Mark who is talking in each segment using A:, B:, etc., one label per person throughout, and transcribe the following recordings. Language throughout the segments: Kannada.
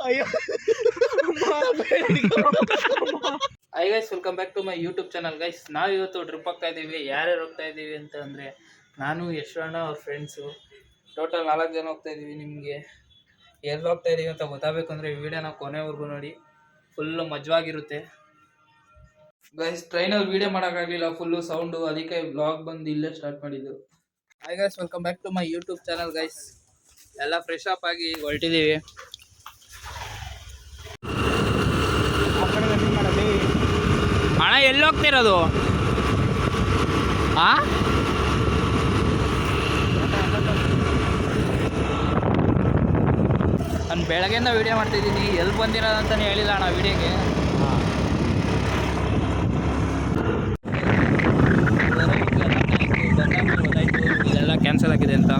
A: Hi guys, welcome back to my YouTube channel guys. ನಾವು ಇವತ್ತು ಟ್ರಿಪ್ ಹೋಗ್ತಾ ಇದ್ದೀವಿ. ಯಾರ್ಯಾರು ಹೋಗ್ತಾ ಇದ್ದೀವಿ ಅಂತ ಅಂದರೆ, ನಾನು ಯಶ್ವಣ್ಣ ಅವ್ರ ಫ್ರೆಂಡ್ಸು ಟೋಟಲ್ 4 ಜನ ಹೋಗ್ತಾ ಇದ್ದೀವಿ. ನಿಮಗೆ ಎಲ್ಲಿ ಹೋಗ್ತಾ ಇದ್ದೀವಿ ಅಂತ ಗೊತ್ತಾಗಬೇಕು ಅಂದರೆ ಈ ವಿಡಿಯೋನ ಕೊನೆವರೆಗೂ ನೋಡಿ, ಫುಲ್ಲು ಮಜವಾಗಿರುತ್ತೆ ಗೈಸ್. ಟ್ರೈನಲ್ಲಿ ವೀಡಿಯೋ ಮಾಡೋಕ್ಕಾಗಲಿಲ್ಲ, ಫುಲ್ಲು ಸೌಂಡು, ಅದಕ್ಕೆ ಬ್ಲಾಗ್ ಬಂದು ಇಲ್ಲೇ ಸ್ಟಾರ್ಟ್ ಮಾಡಿದ್ದು. Hi guys, welcome back to my YouTube channel guys. ಎಲ್ಲ ಫ್ರೆಶ್ ಅಪ್ ಆಗಿ ಹೊರಟಿದ್ದೀವಿ. ಅಣ್ಣ ಎಲ್ಲಿ ಹೋಗ್ತಿರೋದು? ನಾನು ಬೆಳಗ್ಗೆಯಿಂದ ವೀಡಿಯೋ ಮಾಡ್ತಿದ್ದೀನಿ, ಎಲ್ಲಿ ಬಂದಿರೋದಂತಾನೆ ಹೇಳಿಲ್ಲ ಅಣ್ಣ ವೀಡಿಯೋಗೆ. ಇದೆಲ್ಲ ಕ್ಯಾನ್ಸಲ್ ಆಗಿದೆ ಅಂತ.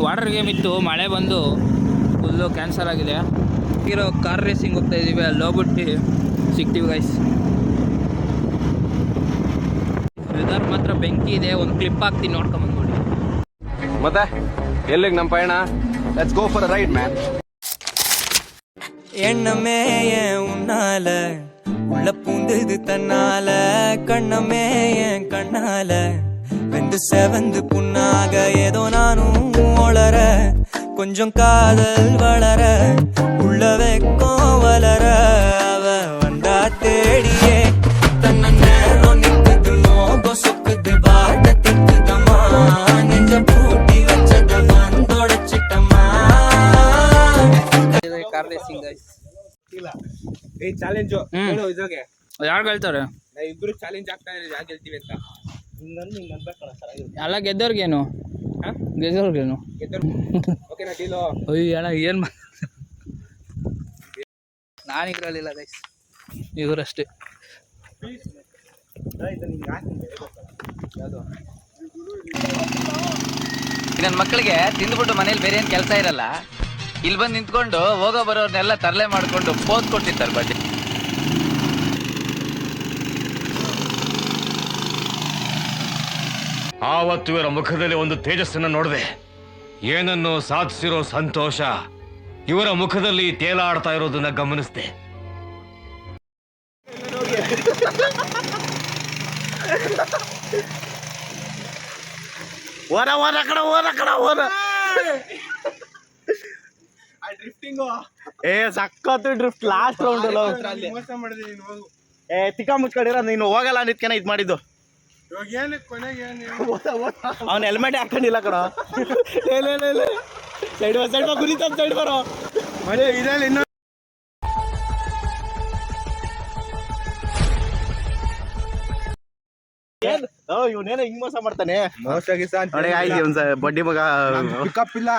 A: ವಾಟರ್ ಗೇಮ್ ಇತ್ತು, ಮಳೆ ಬಂದು ಫುಲ್ಲು ಕ್ಯಾನ್ಸಲ್ ಆಗಿದೆ. ಇರೋ ಕಾರ್ ರೇಸಿಂಗ್ ಹೋಗ್ತಾ ಇದ್ದೀವಿ, ಅಲ್ಲಿ ಹೋಗ್ಬಿಟ್ಟು ಸಿಗ್ತೀವಿ ಗೈಸ್. ವೆದರ್ ಮಾತ್ರ ಬೆಂಕಿ ಇದೆ. ಒಂದು ಕ್ಲಿಪ್ ಹಾಕ್ತೀನಿ, ನೋಡ್ಕೊಂಬಂದು ನೋಡಿ.
B: ಮತ್ತೆ ಎಲ್ಲಿಗೆ ನಮ್ಮ ಪಯಣ? Let's go for a ride man.
C: எண்ணமேய உன்னால உள்ள பூந்தது தன்னால கண்ணமேய கண்ணால வெந்து செவந்து புண்ணாக ஏதோ நானும் ஒளர கொஞ்சம் காதல் வளர உள்ள வெக்கம் வளர அவ வந்தா தேடியே தன்ன நேரம் நிக்குது நோக சொக்குது வாட திக்குதம்மா நெஞ்ச பூட்டி வச்சத வந்தொடச்சிட்டம்மா.
A: Car racing guys.
D: ಇಲ್ಲ ಈ ಚಾಲೆಂಜು ಹೇಳು ಇದ್ರಾಗೆ
A: ಯಾರು ಗೆಲ್ತಾರೆ?
D: ಇಬ್ರು ಚಾಲೆಂಜ್ ಆಗ್ತಾ ಇದ್ದೀವಿ, ಯಾರು ಗೆಲ್ತೀವಿ ಅಂತ.
A: ಎಲ್ಲ ಗೆದ್ದವ್ರಿಗೇನು? ಗೆದ್ದವ್ರಿಗೇನು?
D: ಓಕೆನಾ ಡೀಲು?
A: ಅಯ್ಯ ಅಣ್ಣ ಏನು ನಾನು ಇದ್ರಲ್ಲಿಲ್ಲ ಗೈಸ್, ಇವರಷ್ಟೇ.
E: ನನ್ನ ಮಕ್ಕಳಿಗೆ ತಿಂದ್ಬಿಟ್ಟು ಮನೇಲಿ ಬೇರೆ ಏನು ಕೆಲಸ ಇರಲ್ಲ, ಇಲ್ಲಿ ಬಂದು ನಿಂತ್ಕೊಂಡು ಹೋಗೋ ಬರೋರ್ನೆಲ್ಲ ತರಲೆ ಮಾಡಿಕೊಂಡು ಪೋಸ್ ಕೊಡ್ತಿರ್ತಾರೆ ಬಡ್ಡಿ.
F: ಆವತ್ತು ಇವರ ಮುಖದಲ್ಲಿ ಒಂದು ತೇಜಸ್ಸನ್ನು ನೋಡಿದೆ. ಏನನ್ನು ಸಾಧಿಸಿರೋ ಸಂತೋಷ ಇವರ ಮುಖದಲ್ಲಿ ತೇಲಾಡ್ತಾ ಇರೋದನ್ನ ಗಮನಿಸಿದೆ.
B: ಸಕ್ಕತ್ತು ಡ್ರಿಫ್ಟ್ ಲಾಸ್ಟ್ ರೌಂಡ್ ತಿಕ್ಕ ಮುಚ್ಕೊಂಡಿರ ನೀನು ಹೋಗಲ್ಲ ನಿತ್ಕೆನ ಇದ್ ಮಾಡಿದ್ದು. ಅವ್ನ ಹೆಲ್ಮೆಟ್ ಹಾಕೊಂಡಿಲ್ಲ ಕಣ. ಸೈಡ್ ಸೈಡ್ ಗುರಿತ ಸೈಡ್ ಬರೋ ಇದ್ರಲ್ಲಿ ಇನ್ನು ಇವನೇನೋ ಹಿಂಗ್ ಮೋಸ ಮಾಡ್ತಾನೆ. ಬಡ್ಡಿ ಮಗ ಪಿಕಪ್ ಇಲ್ಲ.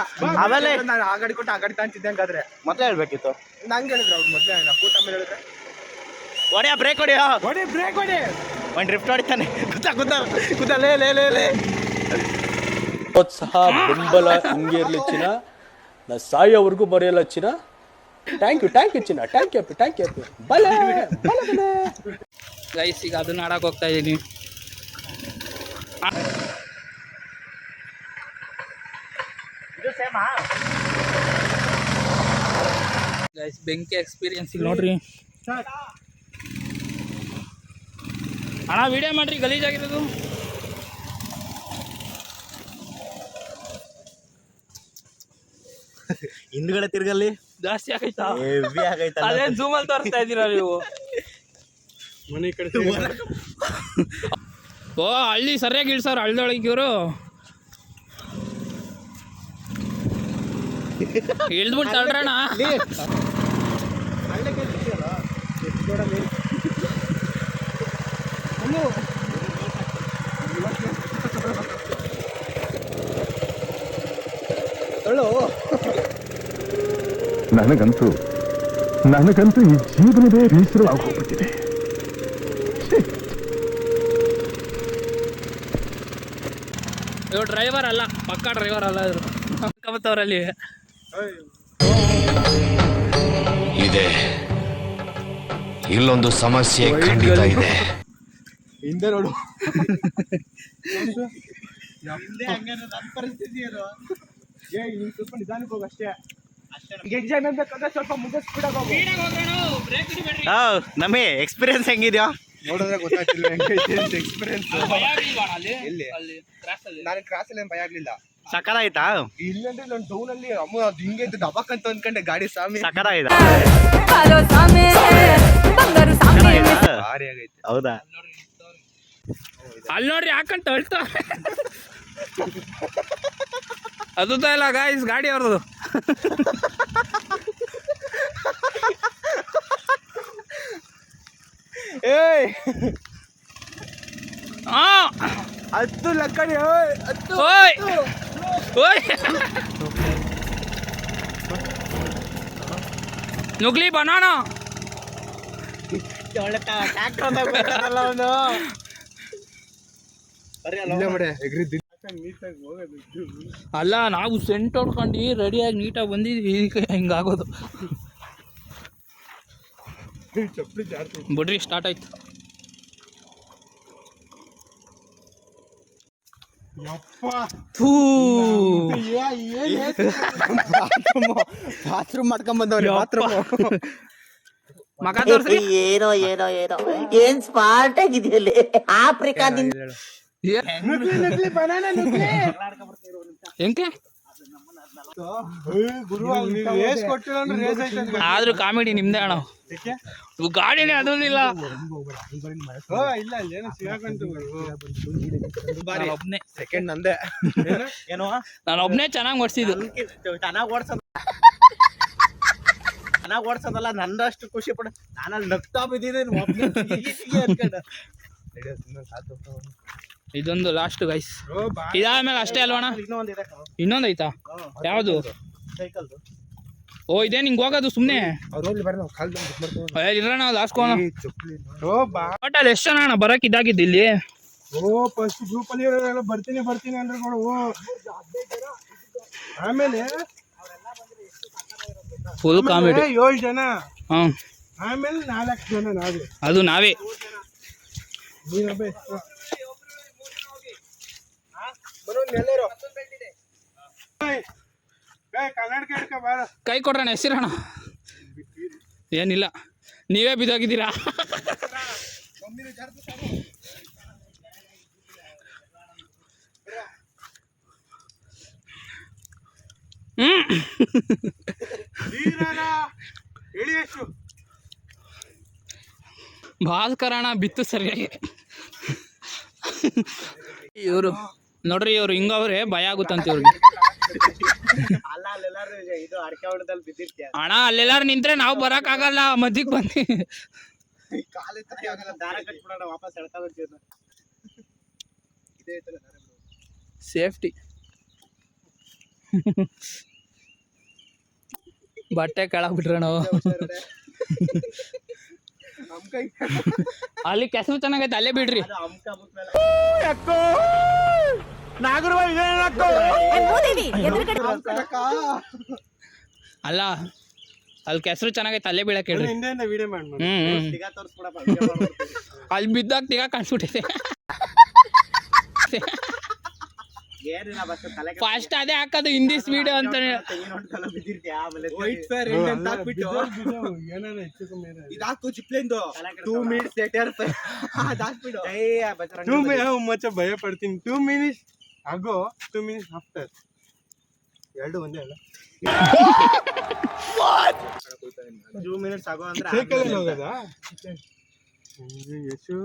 B: ಆಮೇಲೆ ನಾನು ಆ ಗಾಡಿ ಕೊಟ್ಟು ಆ ಗಾಡಿ ತಾಂತಿದ್ದೆ ಹಂಗಾದ್ರೆ ಮೊದ್ಲೇ ಹೇಳ್ಬೇಕಿತ್ತು. ನಂಗೆ ಹೇಳಿದ್ರು ಅವ್ರು ಮೊದ್ಲೇ, ಕೂಟ ಮೇಲೆ ಹೇಳಿದ್ರೆ ಹೊಡೆಯ ಬ್ರೇಕ್ ಹೊಡೆಯ ಹೊಡೆ ಬ್ರೇಕ್ ಹೊಡೆ ಒಂದು ಡ್ರಿಫ್ಟ್ ಹೊಡಿತಾನೆ. ಕೂತ ಲೇ ಲೇ ಲೇ ಲೇ.
G: ಪ್ರೋತ್ಸಾಹ ಬೆಂಬಲ ಹಿಂಗೆ ಇರಲಿ ಚಿನ್ನ, ನಾ ಸಾಯೋವರೆಗೂ ಬರೆಯಲ್ಲ ಚಿನ್ನ. ಥ್ಯಾಂಕ್ ಯು ಚಿನ್ನ, ಥ್ಯಾಂಕ್ ಯು ಬಲೆ
A: ಗೈಸ್. ಈಗ ಅದನ್ನ ಆಡಕ್ಕೆ ಹೋಗ್ತಾ ಇದ್ದೀನಿ. ಗೈಸ್ ಬೆಂಕಿ ಎಕ್ಸ್ಪೀರಿಯನ್ಸ್ ಈಗ ನೋಡ್ರಿ ಅಣ್ಣ. ವಿಡಿಯೋ ಮಾಡ್ರಿ, ಗಲೀಜಾಗಿರೋದು.
B: ಹಿಂದ್ಗಡೆ ತಿರ್ಗಲ್ಲಿ
A: ಜಾಸ್ತಿ ಆಗೈತಾ? ಅದೇನು ಝೂಮಲ್ಲಿ ತೋರಿಸ್ತಾ ಇದ್ದೀರಾ ನೀವು?
D: ಮನೆ ಕಡೆ
A: ಓ ಹಳ್ಳಿ ಸರಿಯಾಗಿ ಇಳ್ಸವ್ರು ಹಳ್ಳಿಯೊಳಗೆ ಇವರು. ಇಳ್ದ್ಬಿಟ್ಟು ತಳ್ರಣ.
H: ನನಗಂತೂ ಈ ಜೀವನವೇ ಬೇಸರವಾಗಿ ಹೋಗ್ಬಿಟ್ಟಿದೆ.
A: ಇವ್ರು ಡ್ರೈವರ್ ಅಲ್ಲ, ಪಕ್ಕಾ ಡ್ರೈವರ್ ಅಲ್ಲ ಇವರು. ಅವರಲ್ಲಿ
F: ಇದೆ ಇಲ್ಲೊಂದು ಸಮಸ್ಯೆ ಖಂಡಿತ ಇದೆ.
B: ಹಿಂದೆ ನೋಡು.
D: ಹಿಂದೆ ಹಂಗ ನನ್ನ ಪರಿಸ್ಥಿತಿ ಅದು. ಸ್ವಲ್ಪ ನಿಧಾನಕ್ಕೆ ಹೋಗಷ್ಟೇ. ಎಕ್ಸಾಮ್ ಬೇಕಾದ್ರೆ ಸ್ವಲ್ಪ ಮುಂದೆ ಸ್ಪೀಡಾಗಿ ಹೋಗು.
B: ನಮಗೆ ಎಕ್ಸ್ಪೀರಿಯನ್ಸ್ ಹೆಂಗಿದ್ಯಾ
D: ನೋಡಿದ್ರೆ ಗೊತ್ತಾಗ್ತಿಲ್ಲ ಹೆಂಗೈತೆ ಎಕ್ಸ್ಪೀರಿಯನ್ಸ್. ಎಲ್ಲಿ
A: ಅಲ್ಲಿ ಕ್ರಾಸಲ್ಲಿ
D: ನಾನು ಕ್ರಾಸಲ್ಲಿ ಏನು ಭಯ ಆಗ್ಲಿಲ್ಲ.
B: ಸಕಲಾಯ್ತಾ
D: ಇಲ್ಲಂದ್ರೆ ನಾನು ಡೌನ್ ಅಲ್ಲಿ ಅಮ್ಮ ಅದು ಹಿಂಗೆ ಇದ್ದು ದಬಕ್ ಅಂತ ಅಂದ್ಕೊಂಡೆ ಗಾಡಿ ಸ್ವಾಮಿ.
B: ಸಕಲಾಯ್ತಾ ಭಾರಿ ಆಗೈತೆ. ಹೌದಾ
A: ಅಲ್ಲಿ ನೋಡ್ರಿ ಹಾಕಂತ ಹೇಳ್ತಾ ಅದು ಇಲ್ಲ ಗಾಯ್ಸ್ ಗಾಡಿ ಅವ್ರದ್ದು.
D: ಏಯ್
A: ಹಾ
D: 10 ಲಕ್ಕಡಿ
A: ಓಯ್ ಓಯ್ ನುಗ್ಲಿ ಬನಾನ ಅಲ್ಲ ನಾವು ಸೆಂಟ್ ಹೊಡ್ಕೊಂಡು ರೆಡಿಯಾಗಿ ನೀಟಾಗಿ ಬಂದಿದ್ವಿ, ಹಿಂಗಾಗೋದು. ಬಿಡ್ರಿ ಸ್ಟಾರ್ಟ್ ಆಯ್ತು.
D: ಬಾತ್ರೂಮ್ ಮಾಡ್ಕೊಂಡ್ ಬಂದವ್ರಿ. ಬಾತ್ರೂಮ್
A: ಮಗ ತೋರ್ಸ್ರಿ.
I: ಏನೋ ಏನೋ ಏನೋ ಏನ್ ಸ್ಮಾರ್ಟ್ ಆಗಿದೆಯಲ್ಲಿ ಆಫ್ರಿಕಾದಿಂದ
A: ಹೆಂಗೆ
D: ರೇಸ್ ಕೊಟ್ಟಿಲ್ಲ ಅಂದ್ರೆ ರೇಸ್ ಐತೆ.
A: ಆದ್ರೂ ಕಾಮಿಡಿ ನಿಮ್ದೇ ಅಣ್ಣ. ಗಾಡಿನೇ ಅದೊಂದಿಲ್ಲ.
D: ಇಲ್ಲ ಏನು ಸಿಗಾಕಂತು
A: ಒಬ್ನೇ
D: ಸೆಕೆಂಡ್ ನಂದೆ.
B: ಏನೋ
A: ನಾನು ಒಬ್ನೇ ಚೆನ್ನಾಗಿ ಓಡಿಸಿದ್ದು.
B: ಚೆನ್ನಾಗಿ ಓಡ್ಸೋದಲ್ಲ ನಂದಷ್ಟು ಖುಷಿ ಪಡ. ನಾನಲ್ಲಿ ನಗ್ತಾ ಬಿದ್ದಿದ್ದೀನಿ
A: ಇದೊಂದು ಲಾಸ್ಟ್ ಗೈಸ್. ಇದಾದ್ಮೇಲೆ ಅಷ್ಟೇ ಅಲ್ವಣ್ಣ? ಇನ್ನೊಂದು ಐತಾ? ಯಾವುದು?
B: ಸೈಕಲ್.
A: ಓ ಇದೇ ನಿಂಗೆ ಹೋಗೋದು ಸುಮ್ಮನೆ ಇರೋಣ ಲಾಸ್ಕೋಣ. ಟೋಟಲ್ ಎಷ್ಟು ಜನ ಅಣ್ಣ ಬರಕ್ ಇದಾಗಿದ್ದು ಇಲ್ಲಿ?
D: ಫಸ್ಟ್ ಗ್ರೂಪ್ ಅಲ್ಲಿ ಇರೋರೆಲ್ಲ ಬರ್ತೀನಿ ಬರ್ತೀನಿ ಅಂದ್ರೆ ಆಮೇಲೆ
A: ಫುಲ್ ಕಾಮಿಡಿ.
D: 7 ಜನ,
A: ಹಾಂ
D: ಆಮೇಲೆ 4 ಜನ ನಾವೇ.
A: ಅದು ನಾವೇ. ಕೈ ಕೊಡ್ರಣ ಹೆಸರಣ. ಏನಿಲ್ಲ ನೀವೇ ಬಿದ್ದೋಗಿದ್ದೀರಾ. ಭಾಸ್ಕರಣ ಬಿತ್ತು ಸರಿಯಾಗಿ. ಇವರು ನೋಡ್ರಿ, ಇವ್ರು ಹಿಂಗವ್ರೆ ಭಯ ಆಗುತ್ತಂತ ಇವ್ರಿಗೆ. ಅಣ್ಣ ಅಲ್ಲೆಲ್ಲಾರು ನಿಂತ್ರೆ ನಾವು ಬರಕ್ ಆಗಲ್ಲ, ಮಧ್ಯಕ್ಕೆ ಬಂದಿ. ಸೇಫ್ಟಿ ಬಟ್ಟೆ ಕೆಳಗ್ ಬಿಟ್ರೆ ನಾವು. ಅಲ್ಲಿ ಕೆಸರು ಚೆನ್ನಾಗೈತೆ, ಅಲ್ಲೇ ಬಿಡ್ರಿ. ಅಲ್ಲ ಅಲ್ಲಿ ಕೆಸರು ಚೆನ್ನಾಗೈತೆ, ಅಲ್ಲೇ ಬೀಳಕ್ ಹೇಳ್ರಿ. ಅಲ್ಲಿ ಬಿದ್ದಾಗ ತಿಗ ಕಾಣಿಸ್ಬಿಟ್ಟೈತೆ. ಫಸ್ಟ್ ಅದೇ ಹಾಕೋದು ಹಿಂದಿ ಸ್ಪೀಡ್ ಅಂತ.
D: ಭಯ ಪಡ್ತೀನಿ. 2 ಮಿನಿಟ್ಸ್ ಆಗೋ 2 ಮಿನಿಟ್ಸ್ ಆಫ್ಟರ್ ಎರಡು ಒಂದೇ ಅಲ್ಲ.
B: 2 ಮಿನಿಟ್ಸ್ ಆಗೋ ಅಂದ್ರೆ
D: ಸೈಕಲ್ ಹೋಗೋದಾ? ಯಶು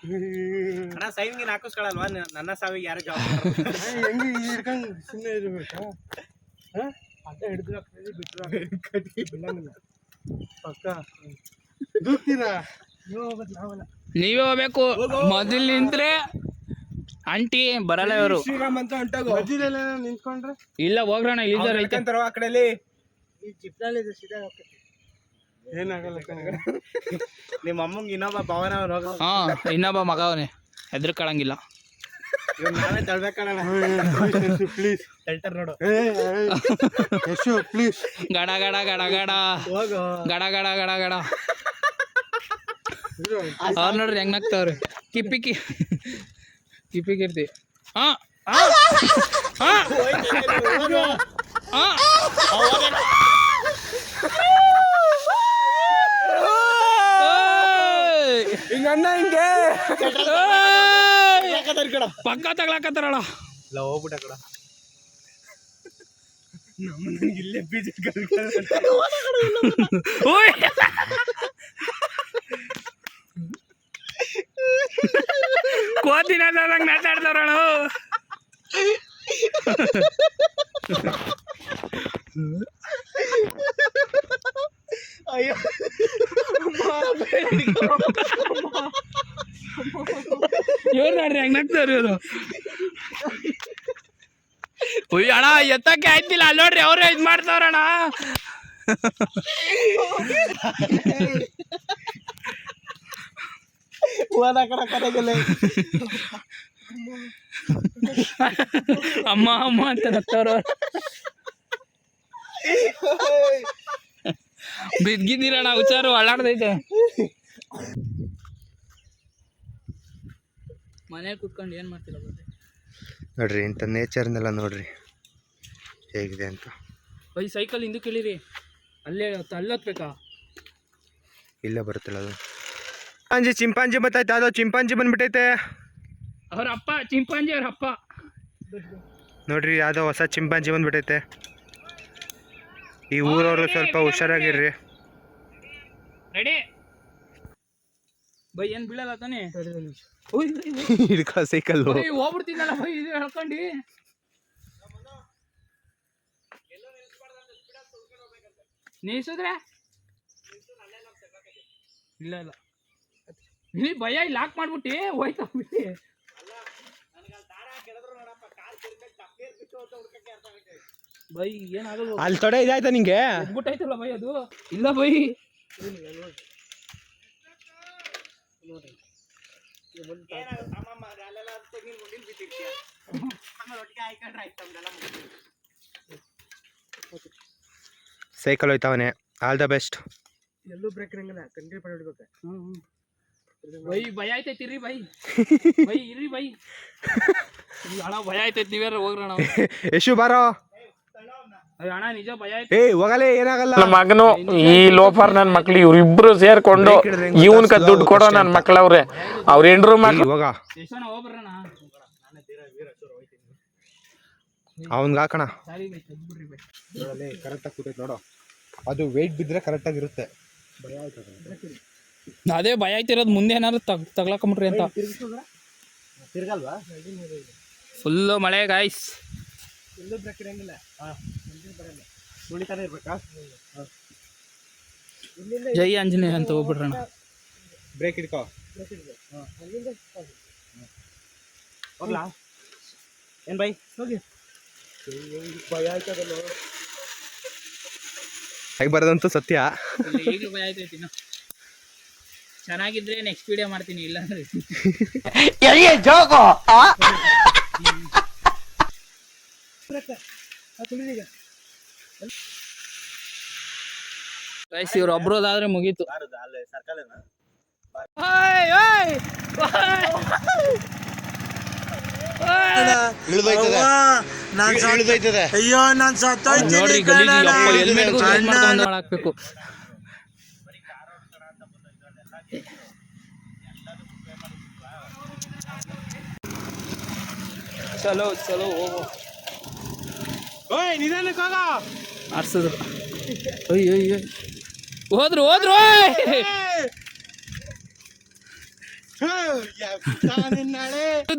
B: ಅಣ್ಣ ಸೈನ್ಗೆ ಹಾಕಿಸ್ಕೊಳಲ್ವಾ? ನನ್ನ ಸಾವಿಗೆ ಯಾರು ಜವಾಬ್ದಾರಿ?
D: ಹೆಂಗೆ ಹಿಡ್ಕೊಂಡು ಸುಮ್ಮನೆ ಇರ್ಬೇಕಾ? ಅದೇ ಹಿಡಿದ್ರ ಬಿಟ್ರ ಪಕ್ಕ ದೂಕ್ತೀರಾ?
A: ನೀವೇ ಹೋಗ್ಬೇಕು. ಮೊದಲು ನಿಂತ್ರೆ ಆಂಟಿ ಬರಲ್ಲ ಇವರು.
D: ಶ್ರೀರಾಮ್ ಅಂತ ಹೊಂಟಾಗೋ ಮಧ್ಯದಲ್ಲ ನಿಂತ್ಕೊಂಡ್ರೆ
A: ಇಲ್ಲ ಹೋಗ್ರಣ, ಇಲ್ಲಿದ್ದಾರೆ ಐತೆ
D: ಆ ಕಡೆಯಲ್ಲಿ ಏನಾಗಲ್ಲ.
B: ನಿಮ್ಮ ಅಮ್ಮಂಗೆ ಇನ್ನೊಬ್ಬ ಭವನ ಹೋಗೋ.
A: ಹಾ ಇನ್ನೊಬ್ಬ ಮಗ ಅವನೇ, ಹೆದರ್ಕೊಳಂಗಿಲ್ಲ.
B: ನಾವೇ ತಳ್ಬೇಕಣ್ಣ.
D: ಪ್ಲೀಸ್
B: ಶೆಲ್ಟರ್ ನೋಡು.
D: ಯಶು ಪ್ಲೀಸ್.
A: ಗಡ ಗಡ ಗಡ ಗಡ
B: ಹೋಗೋ.
A: ಗಡ ಗಡ ಗಡ ಗಡ. ಅವ್ರು ನೋಡ್ರಿ ಹೆಂಗ್ ನಗ್ತಾವ್ರಿ. ಕಿಪ್ಪಿ ಕಿರ್ತಿ. ಹಾ
G: ಹಿಂಗ ಅಣ್ಣ ಹಿಂಗೆ
A: ಪಕ್ಕ ತಗ್ಲಾಕತ್ತಾರಣ.
B: ಇಲ್ಲ ಹೋಗ್ಬಿಟ್ಟ ಕಡ
D: ಇಲ್ಲೇ ಬೀಜ
A: ಓಯ್ ಕೋತಿನ ಮಾತಾಡ್ತಾರಣ.
B: ಅಯ್ಯೋ
A: ಇವ್ರು ನೋಡ್ರಿ ಹೆಂಗ್ ನಗ್ತಾರ ಇವರು. ಉಯ್ ಅಣ್ಣ ಎತ್ತಕ್ಕೆ ಆಯ್ತಿಲ್ಲ, ಅಲ್ಲಿ ನೋಡ್ರಿ ಅವ್ರೇ ಇದ್ ಮಾಡ್ತಾವ್ರಣ. ಅಮ್ಮ ಅಮ್ಮ ಅಂತ ನಗ್ತಾವ್ರ. ಬಿದ್ಗಿದ್ದೀರಣ್ಣ, ಹುಷಾರು ಅಳ್ಳಾಡ್ದೈತೆ. ಮನೇಲಿ ಕುತ್ಕೊಂಡು ಏನ್ ಮಾಡ್ತಿಲ್ಲ ಗೊತ್ತೆ
D: ನೋಡ್ರಿ ಇಂಥ ನೇಚರ್ನೆಲ್ಲ ನೋಡ್ರಿ ಹೇಗಿದೆ ಅಂತ.
A: ಬೈ ಸೈಕಲ್ ಹಿಂದಕ್ಕೆ ಇಳಿರಿ, ಅಲ್ಲೇ ಅಲ್ಲೋತ್ಬೇಕಾ?
D: ಇಲ್ಲೇ ಬರುತ್ತಲ್ಲ ಅದು. ಚಿಂಪಾಂಜಿ ಬತ್ತೈತೆ, ಅದು ಚಿಂಪಾಂಜಿ ಬಂದ್ಬಿಟ್ಟೈತೆ.
A: ಅವ್ರ ಅಪ್ಪ ಚಿಂಪಾಂಜಿ, ಅವ್ರ ಅಪ್ಪ
D: ನೋಡ್ರಿ ಯಾವುದೋ ಹೊಸ ಚಿಂಪಾಂಜಿ ಬಂದ್ಬಿಟ್ಟೈತೆ. ಈ ಊರವರು ಸ್ವಲ್ಪ ಹುಷಾರಾಗಿರ್ರಿ.
A: ರೆಡಿ ಬೈ, ಏನ್ ಬೀಳಲ್ಲ ತಾನೆ?
D: ಹಿಡ್ಕೊ ಸೈಕಲ್.
A: ಹೋಗ್ಬಿಡ್ತೀನಲ್ಲ ಬೈ, ಇದು ಹೇಳ್ಕೊಂಡು. ನಿಲ್ಸಿದ್ರೆ ಇಲ್ಲ ಇಲ್ಲ ನೀ ಭಯ ಇಲ್ಲಿ ಲಾಕ್ ಮಾಡ್ಬಿಟ್ಟು ಹೋಯ್ತಾ ಬಿಟ್ಟು. ಬೈ ಏನಾಗಲ್ಲ,
B: ಅಲ್ಲಿ ತೊಡೆ ಇದಾಯ್ತಾ ನಿಂಗೆ?
A: ಬಿಟ್ಟಾಯ್ತಲ್ಲ ಬೈ ಅದು. ಇಲ್ಲ ಬೈ
D: ಸೈಕಲ್ ಹೋಯ್ತಾವನೆ. All the best.
B: ಎಲ್ಲೂ ಬ್ರೇಕ್ ಇರಂಗಿಲ್ಲ, ಕಂಟ್ರಿ ಪಡ್ಬೇಕು.
A: ಬೈ ಭಯ ಆಯ್ತೈತಿ ಇರ್ರಿ ಬೈ. ಬೈ ಇರ್ರಿ ಬೈ, ಅಣ್ಣ ಭಯ ಆಯ್ತೈತಿ, ನೀವ್ಯಾರ ಹೋಗ್ರಣ.
D: ಯಶು ಬಾರೋ.
A: ಅಣ್ಣ ನಿಜ ಭಯ ಆಯ್ತು.
D: ಏ ಹೋಗಲೇ, ಏನಾಗಲ್ಲ.
J: ಮಗನು ಈ ಲೋಫರ್ ನನ್ ಮಕ್ಳು ಇವ್ರಿಬ್ರು ಸೇರ್ಕೊಂಡು ಇವನ್ಕ ದುಡ್ಡು ಕೊಡೋ ನನ್ ಮಕ್ಳವ್ರೆ. ಅವ್ರ ಹೆಂಡ್ರು ಮಕ್ಳು
D: ಹೋಗ,
A: ಎಷ್ಟೋಣ ಹೋಗ್ಬರ್ರಣ.
D: ಅವನ್ಗ ಹಾಕಣ.
A: ಸಾರಿ ಬೈ, ತೆಗ್ದ್ಬಿಡ್ರಿ ಬೈ.
B: ಕರೆಕ್ಟಾಗಿ ಕೂತೈತೆ ನೋಡು, ಅದು ವೆಯ್ಟ್ ಬಿದ್ದರೆ ಕರೆಕ್ಟಾಗಿರುತ್ತೆ.
A: ಅದೇ ಭಯ ಆಯ್ತಿರೋದು, ಮುಂದೆ ಏನಾದ್ರು ತಗ್ಲಾಕೊಂಬಿಟ್ರಿ ಅಂತ.
B: ತಿರ್ಗಲ್ವಾ?
A: ಫುಲ್ಲು ಮಳೆ ಗಾಯ್ಸ್.
B: ಎಲ್ಲೂ ಬ್ರೇಕ್ ಇರಂಗಿಲ್ಲ. ಉಳಿತಾನೆ ಇರ್ಬೇಕಾ?
A: ಜೈ ಆಂಜನೇಯ ಅಂತ ಹೋಗ್ಬಿಡ್ರಣ.
B: ಬ್ರೇಕ್ ಹಿಡ್ಕೋ. ಹೋಗ್ಲಾ ಏನ್ ಬೈ? ಹೋಗಿ. ಭಯ ಆಯ್ತದಲ್ಲ.
D: ಬರೋದಂತೂ ಸತ್ಯ.
A: ಈಗಲೂ ಭಯ ಆಯ್ತೈತಿ. ಚೆನ್ನಾಗಿದ್ರೆ ನೆಕ್ಸ್ಟ್ ವಿಡಿಯೋ ಮಾಡ್ತೀನಿ, ಇಲ್ಲ ಅಂದ್ರೆ ಗೈಸ್ ಇವ್ರು ಒಬ್ರೋದಾದ್ರೆ ಮುಗೀತು.
B: ಅಯ್ಯೋ ನಾನ್
A: ನೋಡ್ರಿ ಗಲೀಜು, ಹೆಲ್ಮೆಟ್ಗೂ ಹಾಕ್ಬೇಕು. ಚಲೋ ಚಲೋ ಹೋಗು.
B: ಓಯ್ ನಿಧಾನಕ್ಕೆ ಹೋಗ.
A: ಆರ್ಸಿದ್ರು. ಅಯ್ಯೋ ಅಯ್ಯೋ ಹೋದ್ರು ಹೋದ್ರು.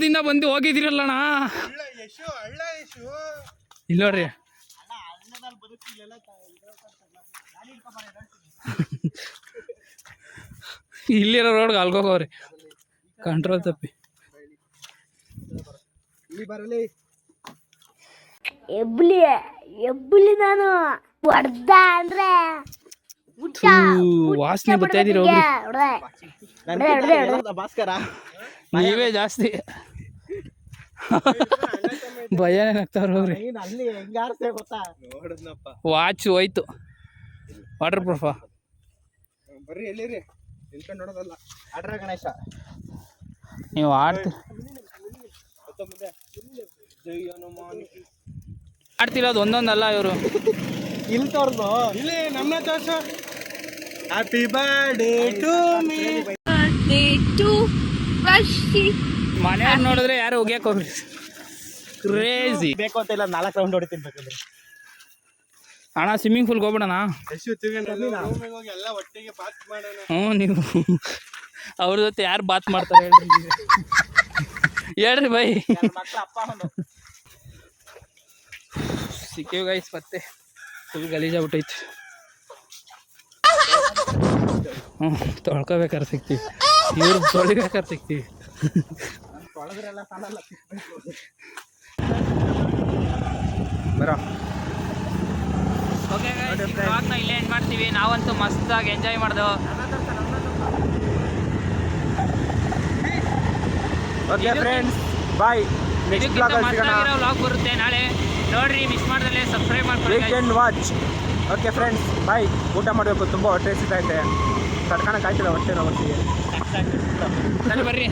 A: ದಿನ ಬಂದು ಹೋಗಿದಿರಲ್ಲಣ್ಣ. ಇಲ್ಲ ನೋಡ್ರಿ, ಇಲ್ಲಿರೋ ರೋಡ್ಗೆ ಅಲ್ಗೋಗವ್ರಿ, ಕಂಟ್ರೋಲ್ ತಪ್ಪಿ.
K: ಎಬ್ಬುಲಿ ನಾನು ಹೊಡ್ದ ಅಂದ್ರೆ
A: ವಾಸನೆ ಬರ್ತಾ ಇದೀರ
B: ಭಾಸ್ಕರ
A: ನೀವೇ ಜಾಸ್ತಿ. ಭಯನೇ ಆಗ್ತಾವ್ರ ಹೋಗ್ರಿ.
B: ಅಲ್ಲಿ ಹೆಂಗಾರ್ಸೆ ಗೊತ್ತಾ? ನೋಡದ್ನಪ್ಪ,
A: ವಾಚ್ ಹೋಯ್ತು. ವಾಟರ್ ಪ್ರೂಫಾ?
B: ಬರ್ರಿ ಎಲ್ಲಿರಿ, ನಿಲ್ಕೊಂಡು ನೋಡೋದಲ್ಲ. ಆಡ್ರ ಗಣೇಶ
A: ನೀವು ಆಡ್ತೀರ. ಮಾಡ್ತಿರೋದು ಒಂದೊಂದಲ್ಲ ಇವರು.
B: ಇಲ್ಲಿ ತೋರ್ಸು,
D: ಇಲ್ಲಿ ನಮ್ಮ ತೋರ್ಸು. Happy birthday to me.
A: ಮನೆಯವ್ರು ನೋಡಿದ್ರೆ ಯಾರು ಹೋಗ್ಯಾಕ ಹೋಗ್ರಿ. ಕ್ರೇಜಿ
B: ಬೇಕು ಅಂತ ಇಲ್ಲ, 4 ರೌಂಡ್ ಹೊಡಿತೀನಿ ಬೇಕಂದ್ರೆ.
A: ಅಣ್ಣ ಸ್ವಿಮ್ಮಿಂಗ್ ಪೂಲ್ಗೆ ಹೋಗ್ಬಿಡಣ.
D: ರೂಮಿಗೆ ಹೋಗಿ ಎಲ್ಲ ಒಟ್ಟಿಗೆ ಬಾತ್ ಮಾಡೋಣ.
A: ಹ್ಞೂ ನೀವು ಅವ್ರ ಜೊತೆ ಯಾರು ಬಾತ್ ಮಾಡ್ತಾರೆ ಹೇಳ್ರಿ ಬೈ. ಸಿಕ್ಕೇವ್ ಗೈಸ್, ಮತ್ತೆ ಫುಲ್ ಗಲೀಜಾಗ್ಬಿಟ್ಟೈತಿ. ಹ್ಞೂ ತೊಳ್ಕೊಬೇಕಾದ್ರೆ ಸಿಗ್ತೀವಿ, ಇವ್ರು ತೊಳಿಬೇಕಾದ್ರೆ ಸಿಗ್ತೀವಿ.
B: ಬರೋ
A: ಓಕೆ ಗೈಸ್, ಇವಾಗನ ಇಲ್ಲೇ ಎಂಡ್ ಮಾಡ್ತೀವಿ. ನಾವಂತೂ ಮಸ್ತಾಗಿ ಎಂಜಾಯ್ ಮಾಡ್ದೆವು.
B: ಓಕೆ ಫ್ರೆಂಡ್ಸ್, ಬಾಯ್. ನೆಕ್ಸ್ಟ್ ಬ್ಲಾಗ್ ಅಲ್ಲಿ ಸಿಗೋಣ.
A: ವ್ಲಾಗ್ ಬರುತ್ತೆ ನಾಳೆ, ನೋಡ್ರಿ. ಮಿಸ್ ಮಾಡ್ದಲ್ಲೇ ಸಬ್ಸ್ಕ್ರೈಬ್ ಮಾಡ್ಕೊಳ್ಳಿ.
B: Weekend watch. ಓಕೆ ಫ್ರೆಂಡ್ಸ್, ಬಾಯ್. ಊಟ ಮಾಡಬೇಕು, ತುಂಬ ಹೊಟ್ಟೆ ಹಸಿತೈತೆ, ತಡ್ಕೊಳಕ್ಕಾಯ್ತಿಲ್ಲ ಹೊಟ್ಟೆ ನೋವು.
A: ಬರ್ರಿ.